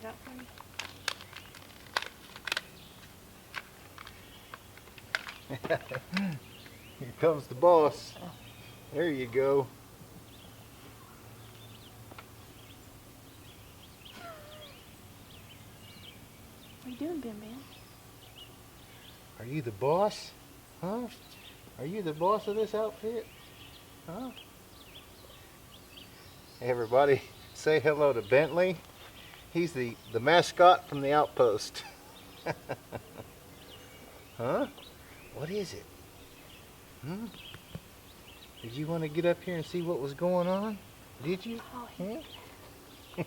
it out for me? Here comes the boss. There you go. What are you doing, Bim Bam? Are you the boss? Huh? Are you the boss of this outfit? Huh? Hey everybody, say hello to Bentley. He's the mascot from the outpost. Huh? What is it? Hmm? Did you want to get up here and see what was going on? Did you? Oh, Huh?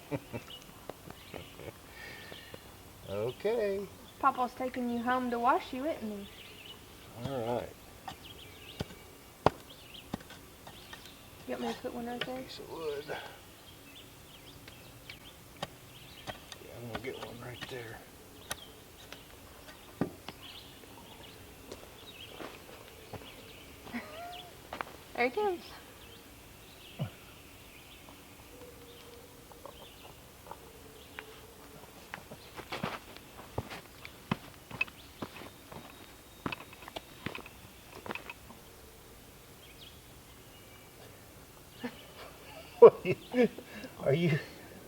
Okay. Papa's taking you home to wash you, isn't he? All right. You want me to put one right there? Piece of wood. Yeah, I'm gonna get one right there. There he comes.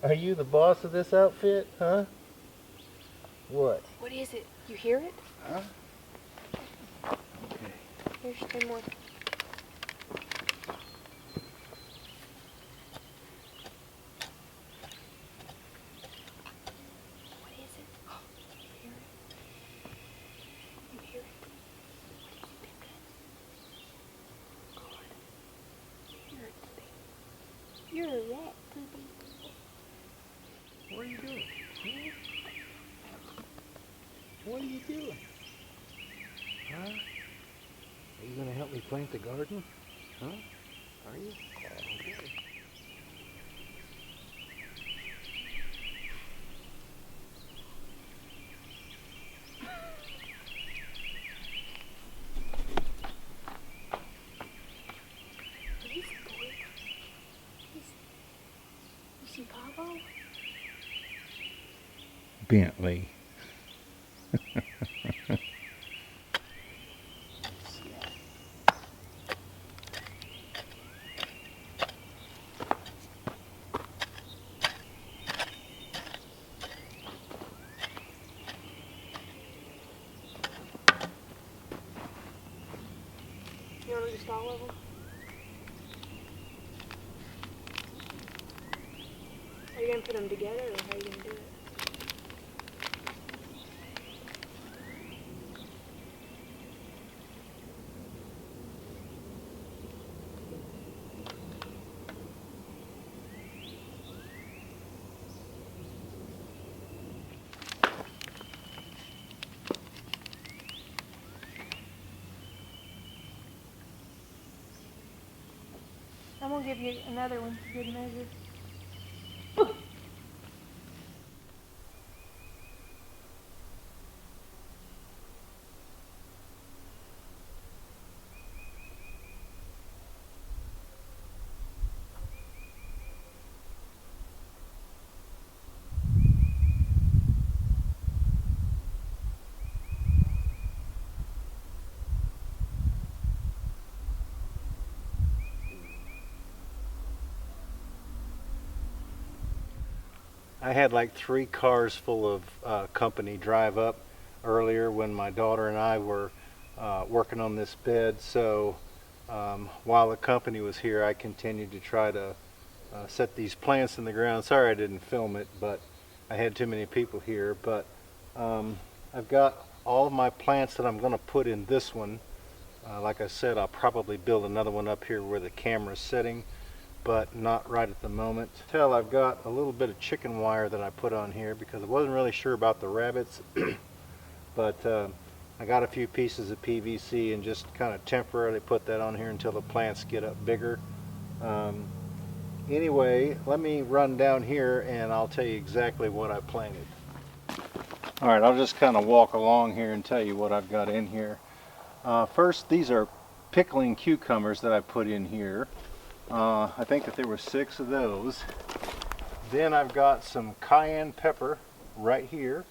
Are you the boss of this outfit, huh? What? What is it? You hear it? Huh? Okay. Here's 10 more. What is it? You hear it? You hear it? What is it, Bim Bam? God. You're a poopy. You're a rat, poopy. What are you doing? Huh? What are you doing? Huh? Are you gonna help me plant the garden? Huh? Are you? Okay. What is it, boy? What is it? You see Papa? Bentley. You want to just all of them? Are you going to put them together, or how are you going to do it? I'm going to give you another one for good measure. I had like 3 cars full of company drive up earlier when my daughter and I were working on this bed. So while the company was here, I continued to try to set these plants in the ground. Sorry I didn't film it, but I had too many people here. But I've got all of my plants that I'm going to put in this one. Like I said, I'll probably build another one up here where the camera's sitting, but not right at the moment. I've got a little bit of chicken wire that I put on here because I wasn't really sure about the rabbits. But I got a few pieces of PVC and just kind of temporarily put that on here until the plants get up bigger. Anyway, let me run down here and I'll tell you exactly what I planted. Alright, I'll just kind of walk along here and tell you what I've got in here. First, these are pickling cucumbers that I put in here. I think that there were 6 of those. Then I've got some cayenne pepper right here.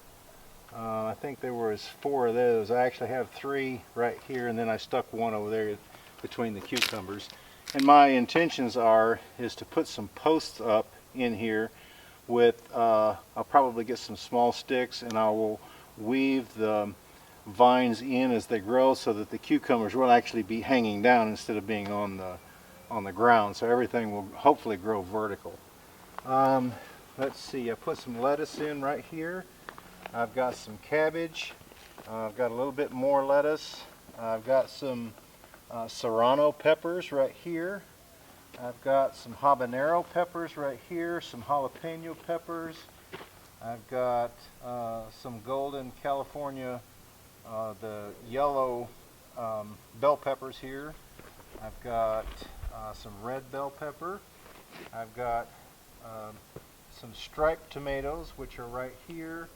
I think there was 4 of those. I actually have 3 right here, and then I stuck one over there between the cucumbers. And my intentions is to put some posts up in here with, I'll probably get some small sticks, and I will weave the vines in as they grow so that the cucumbers will actually be hanging down instead of being on the ground. So everything will hopefully grow vertical. Let's see, I put some lettuce in right here. I've got some cabbage. I've got a little bit more lettuce. I've got some serrano peppers right here. I've got some habanero peppers right here, some jalapeno peppers. I've got some golden California, the yellow bell peppers here. I've got some red bell pepper. I've got some striped tomatoes, which are right here.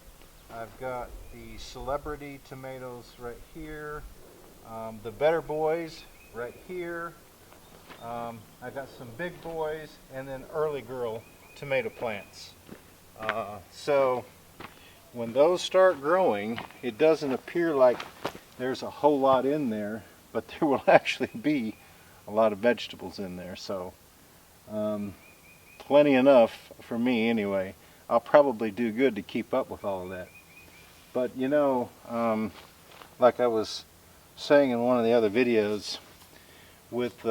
I've got the celebrity tomatoes right here. The Better Boys right here. I've got some big boys, and then early girl tomato plants. So when those start growing, it doesn't appear like there's a whole lot in there, but there will actually be a lot of vegetables in there. So plenty enough for me anyway. I'll probably do good to keep up with all of that. But you know, like I was saying in one of the other videos, with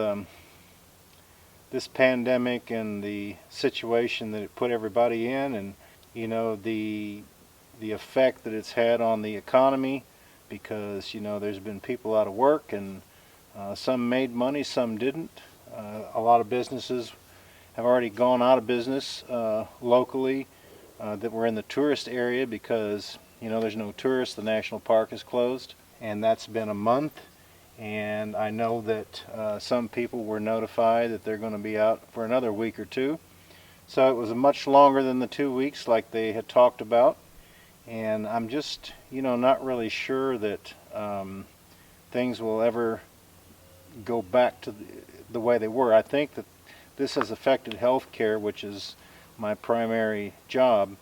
this pandemic and the situation that it put everybody in, and you know, the effect that it's had on the economy, because you know, there's been people out of work, and some made money, some didn't. A lot of businesses have already gone out of business locally that were in the tourist area, because you know, there's no tourists. The national park is closed, and that's been a month. And I know that some people were notified that they're going to be out for another week or 2. So it was much longer than the 2 weeks like they had talked about. And I'm just, you know, not really sure that things will ever go back to the way they were. I think that this has affected healthcare, which is my primary job,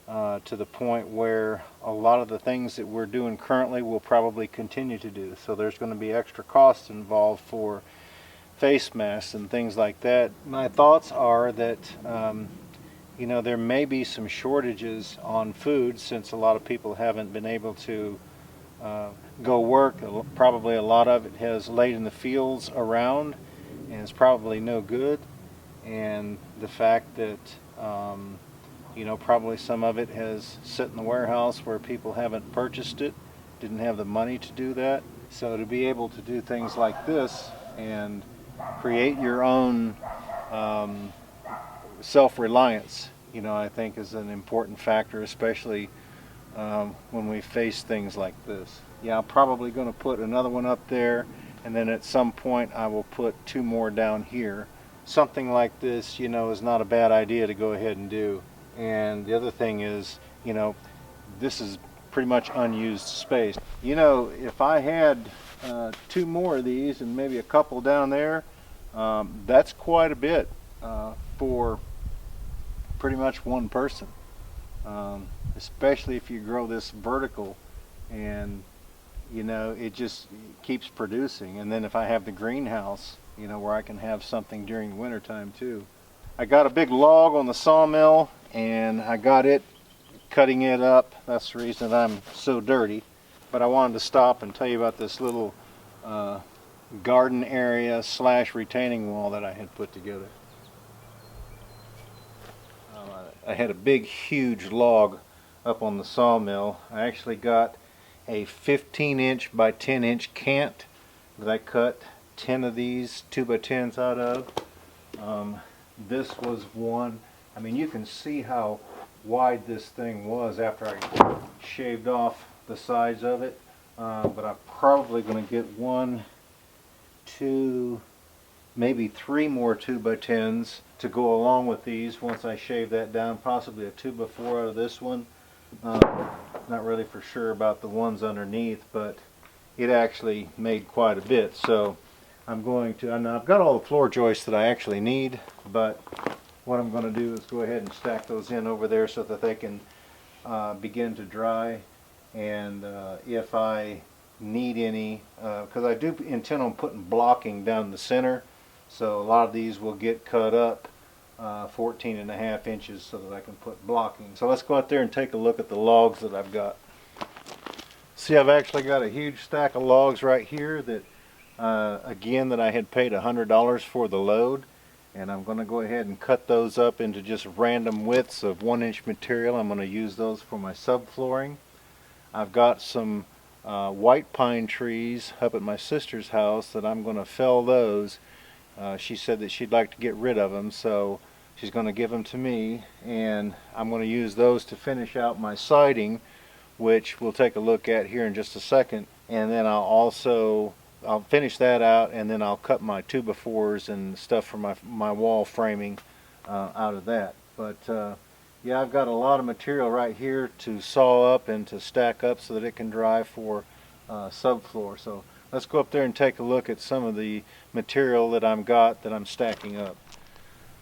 to the point where a lot of the things that we're doing currently will probably continue to do. So there's going to be extra costs involved for face masks and things like that. My thoughts are that you know, there may be some shortages on food, since a lot of people haven't been able to go work. Probably a lot of it has laid in the fields around, and it's probably no good. And the fact that you know, probably some of it has sit in the warehouse where people haven't purchased it, didn't have the money to do that. So to be able to do things like this and create your own self-reliance, you know, I think is an important factor, especially when we face things like this. Yeah, I'm probably going to put another one up there, and then at some point I will put 2 more down here. Something like this, you know, is not a bad idea to go ahead and do. And the other thing is, you know, this is pretty much unused space. You know, if I had 2 more of these and maybe a couple down there, that's quite a bit for pretty much one person. Especially if you grow this vertical, and you know, it just keeps producing. And then if I have the greenhouse, you know, where I can have something during the winter time too. I got a big log on the sawmill, and I got it cutting it up. That's the reason I'm so dirty. But I wanted to stop and tell you about this little garden area / retaining wall that I had put together. I had a big huge log up on the sawmill. I actually got a 15-inch by 10-inch cant that I cut 10 of these 2x10s out of. This was one. I mean, you can see how wide this thing was after I shaved off the sides of it. But I'm probably going to get 1, 2, maybe 3 more 2x10s to go along with these once I shave that down. Possibly a 2x4 out of this one. Not really for sure about the ones underneath, but it actually made quite a bit. So I'm going to, and I've got all the floor joists that I actually need, but what I'm going to do is go ahead and stack those in over there so that they can begin to dry, and if I need any, because I do intend on putting blocking down the center, so a lot of these will get cut up 14.5 inches so that I can put blocking. So let's go out there and take a look at the logs that I've got. See, I've actually got a huge stack of logs right here that again that I had paid $100 for the load, and I'm going to go ahead and cut those up into just random widths of 1-inch material. I'm going to use those for my subflooring. I've got some white pine trees up at my sister's house that I'm going to fell those. She said that she'd like to get rid of them, so she's going to give them to me, and I'm going to use those to finish out my siding, which we'll take a look at here in just a second. And then I'll finish that out, and then I'll cut my 2x4s and stuff for my wall framing out of that. But yeah, I've got a lot of material right here to saw up and to stack up so that it can dry for subfloor. So let's go up there and take a look at some of the material that I'm stacking up.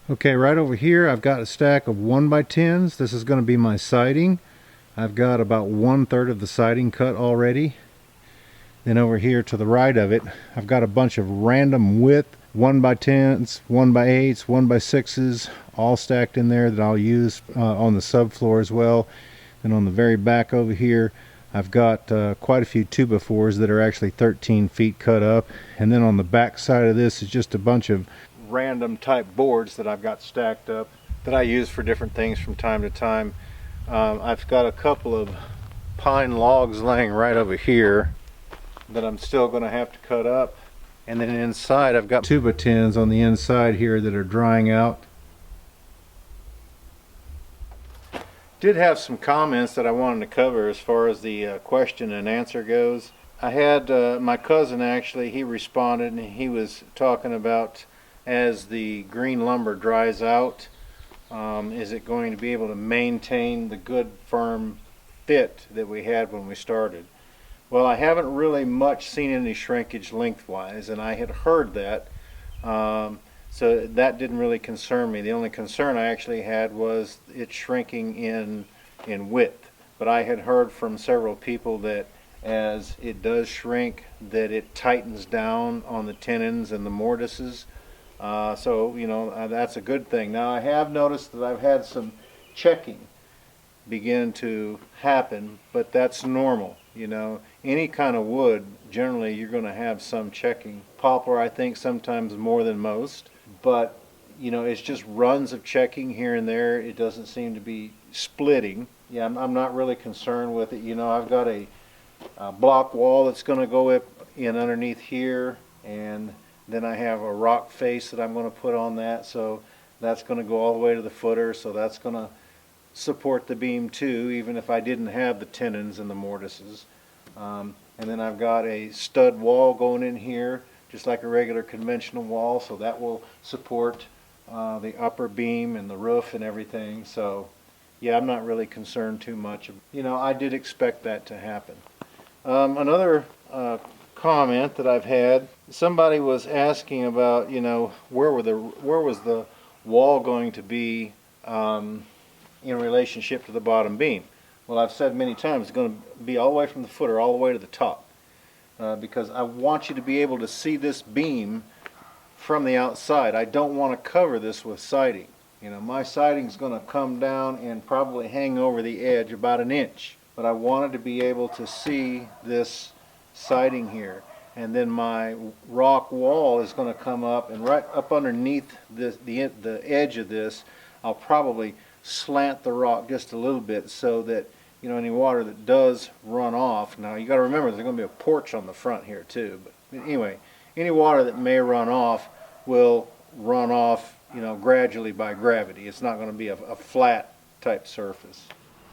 Okay, right over here I've got a stack of 1x10s. This is going to be my siding. I've got about 1/3 of the siding cut already. Then over here to the right of it, I've got a bunch of random width 1x10s, 1x8s, 1x6s, all stacked in there that I'll use on the subfloor as well. And on the very back over here, I've got quite a few 2x4s that are actually 13 feet cut up. And then on the back side of this is just a bunch of random type boards that I've got stacked up that I use for different things from time to time. I've got a couple of pine logs laying right over here that I'm still going to have to cut up, and then inside I've got 2x10s on the inside here that are drying out. Did have some comments that I wanted to cover as far as the question and answer goes. I had my cousin, actually, he responded, and he was talking about, as the green lumber dries out, is it going to be able to maintain the good firm fit that we had when we started? Well, I haven't really much seen any shrinkage lengthwise, and I had heard that, so that didn't really concern me. The only concern I actually had was it shrinking in width. But I had heard from several people that as it does shrink, that it tightens down on the tenons and the mortises. So, you know, that's a good thing. Now, I have noticed that I've had some checking begin to happen, but that's normal. You know, any kind of wood, generally you're going to have some checking. Poplar, I think, sometimes more than most, but you know, it's just runs of checking here and there. It doesn't seem to be splitting. Yeah, I'm not really concerned with it. You know, I've got a block wall that's going to go up in underneath here, and then I have a rock face that I'm going to put on that, so that's going to go all the way to the footer, so that's going to support the beam too, even if I didn't have the tenons and the mortises. And then I've got a stud wall going in here, just like a regular conventional wall, so that will support the upper beam and the roof and everything. So yeah, I'm not really concerned too much. You know, I did expect that to happen. Another comment that I've had, somebody was asking about, you know, where was the wall going to be in relationship to the bottom beam. Well, I've said many times, it's going to be all the way from the footer all the way to the top, because I want you to be able to see this beam from the outside. I don't want to cover this with siding. You know, my siding is going to come down and probably hang over the edge about 1 inch, but I wanted to be able to see this siding here. And then my rock wall is going to come up, and right up underneath the edge of this, I'll probably slant the rock just a little bit so that, you know, any water that does run off. Now you got to remember there's going to be a porch on the front here too, but anyway, any water that may run off will run off, you know, gradually by gravity. It's not going to be a flat type surface.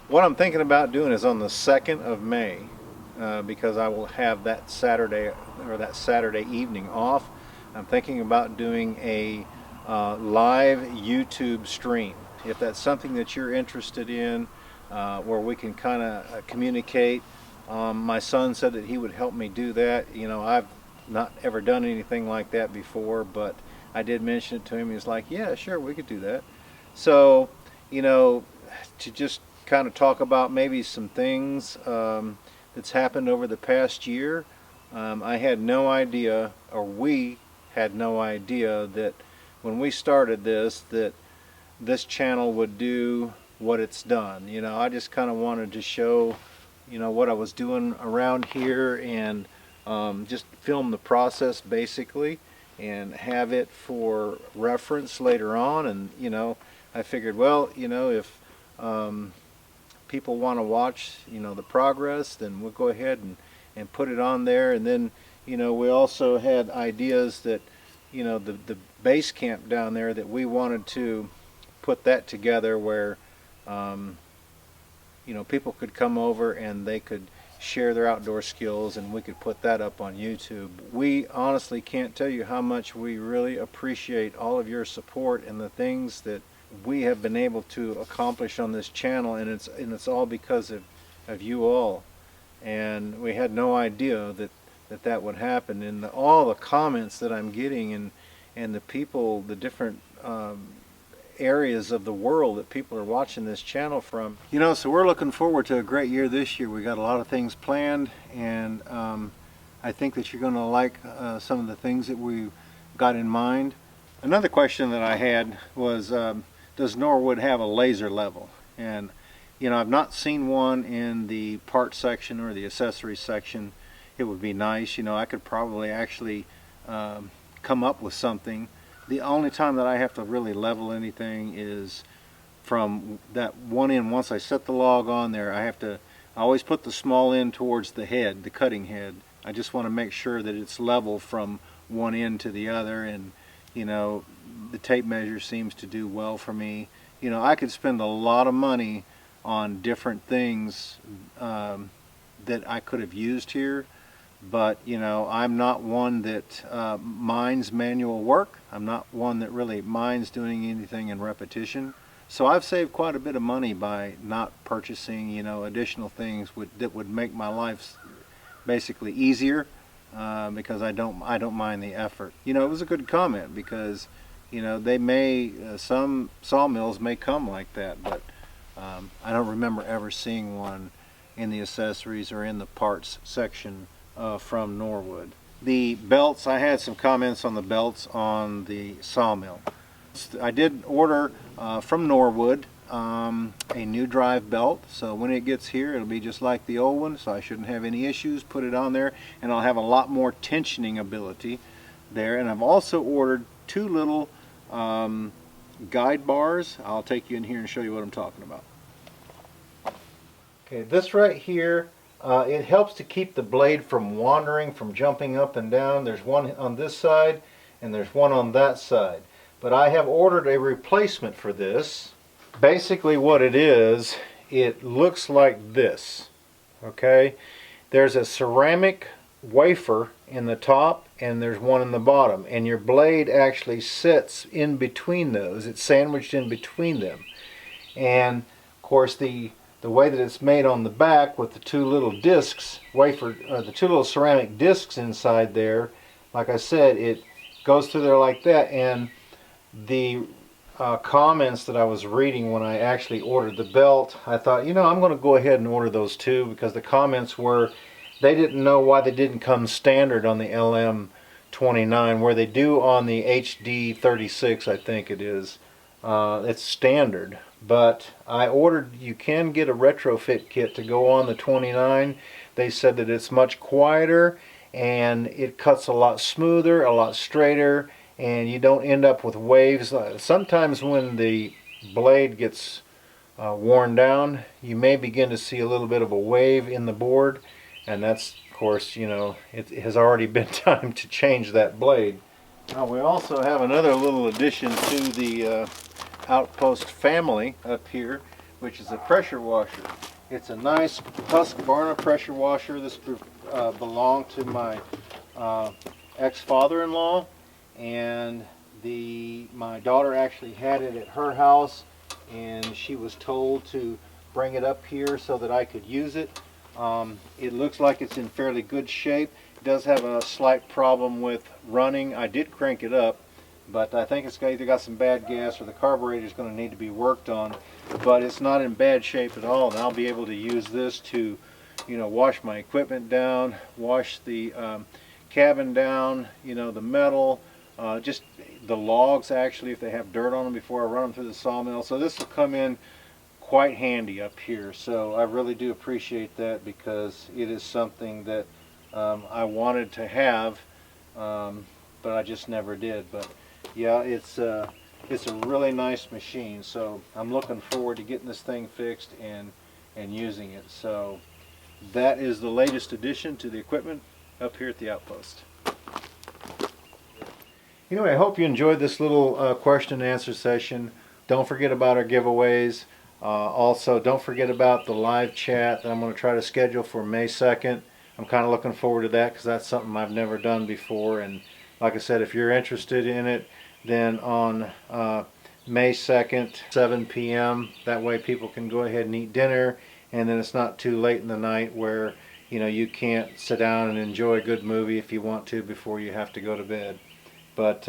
What I'm thinking about doing is on the 2nd of May, because I will have that Saturday or that Saturday evening off. I'm thinking about doing a live YouTube stream. If that's something that you're interested in, where we can kind of communicate. My son said that he would help me do that. You know, I've not ever done anything like that before, but I did mention it to him. He's like, yeah, sure, we could do that. So, you know, to just kind of talk about maybe some things that's happened over the past year. I had no idea, or we had no idea, that when we started this, that this channel would do what it's done. You know, I just kind of wanted to show, you know, what I was doing around here, and just film the process basically and have it for reference later on. And you know, I figured, well, you know, if people want to watch, you know, the progress, then we'll go ahead and put it on there. And then, you know, we also had ideas that, you know, the base camp down there, that we wanted to put that together where you know, people could come over and they could share their outdoor skills, and we could put that up on YouTube. We honestly can't tell you how much we really appreciate all of your support and the things that we have been able to accomplish on this channel, and it's all because of you all. And we had no idea that would happen. And all the comments that I'm getting, and the people, the different areas of the world that people are watching this channel from. You know, so we're looking forward to a great year this year. We got a lot of things planned, and I think that you're going to like some of the things that we got in mind. Another question that I had was, does Norwood have a laser level? And you know, I've not seen one in the part section or the accessories section. It would be nice. You know, I could probably actually come up with something. The only time that I have to really level anything is from that one end. Once I set the log on there, I always put the small end towards the head, the cutting head. I just want to make sure that it's level from one end to the other, and you know, the tape measure seems to do well for me. You know, I could spend a lot of money on different things that I could have used here, but you know, I'm not one that minds manual work. I'm not one that really minds doing anything in repetition. So I've saved quite a bit of money by not purchasing, you know, additional things that would make my life basically easier, because I don't mind the effort. You know, it was a good comment, because you know, they may some sawmills may come like that, but I don't remember ever seeing one in the accessories or in the parts section from Norwood. The belts, I had some comments on the belts on the sawmill. I did order from Norwood a new drive belt, so when it gets here it'll be just like the old one, so I shouldn't have any issues. Put it on there and I'll have a lot more tensioning ability there. And I've also ordered two little guide bars. I'll take you in here and show you what I'm talking about. Okay, this right here, it helps to keep the blade from wandering, from jumping up and down. There's one on this side and there's one on that side. But I have ordered a replacement for this. Basically what it is, it looks like this. Okay, there's a ceramic wafer in the top and there's one in the bottom, and your blade actually sits in between those. It's sandwiched in between them. And of course the way that it's made on the back with the two little discs, the two little ceramic discs inside there, like I said, it goes through there like that. And the comments that I was reading when I actually ordered the belt, I thought, you know, I'm going to go ahead and order those too, because the comments were, they didn't know why they didn't come standard on the LM29 where they do on the HD36, I think it is. It's standard. But I ordered, you can get a retrofit kit to go on the 29. They said that it's much quieter and it cuts a lot smoother, a lot straighter, and you don't end up with waves. Sometimes when the blade gets worn down, you may begin to see a little bit of a wave in the board, and that's, of course, you know, it has already been time to change that blade. Now we also have another little addition to the Outpost family up here, which is a pressure washer. It's a nice Husqvarna pressure washer. This belonged to my ex-father-in-law, and my daughter actually had it at her house, and she was told to bring it up here so that I could use it. It looks like it's in fairly good shape. It does have a slight problem with running. I did crank it up, but I think it's either got some bad gas or the carburetor is going to need to be worked on, but it's not in bad shape at all, and I'll be able to use this to, you know, wash my equipment down, wash the cabin down, you know, the metal, just the logs actually if they have dirt on them before I run them through the sawmill. So this will come in quite handy up here. So I really do appreciate that, because it is something that I wanted to have, but I just never did. But yeah, it's a really nice machine. So I'm looking forward to getting this thing fixed and using it. So that is the latest addition to the equipment up here at the outpost. Anyway, I hope you enjoyed this little question and answer session. Don't forget about our giveaways. Also, don't forget about the live chat that I'm going to try to schedule for May 2nd. I'm kind of looking forward to that, because that's something I've never done before. And like I said, if you're interested in it, then on May 2nd, 7 p.m., that way people can go ahead and eat dinner, and then it's not too late in the night where, you know, you can't sit down and enjoy a good movie if you want to before you have to go to bed. But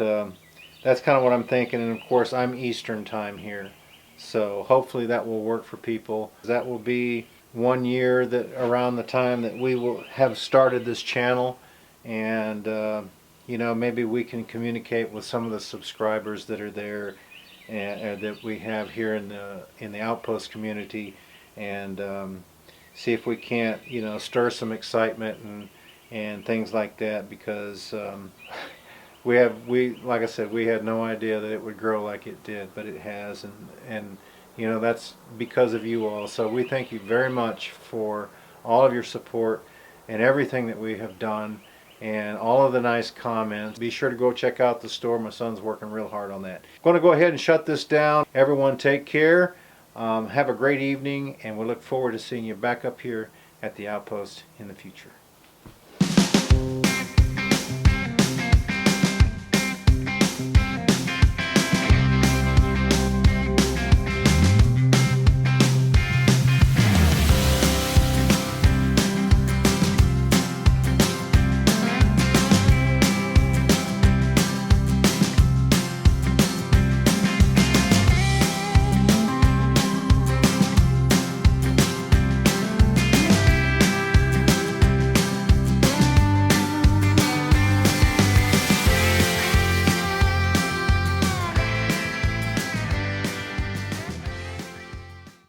that's kind of what I'm thinking, and of course I'm Eastern time here, so hopefully that will work for people. That will be 1 year that around the time that we will have started this channel, and you know, maybe we can communicate with some of the subscribers that are there and that we have here in the Outpost community, and see if we can't, you know, stir some excitement and things like that, because we like I said, we had no idea that it would grow like it did, but it has, and you know, that's because of you all. So we thank you very much for all of your support and everything that we have done, and all of the nice comments. Be sure to go check out the store. My son's working real hard on that. I'm going to go ahead and shut this down. Everyone take care. Have a great evening, and we look forward to seeing you back up here at the Outpost in the future.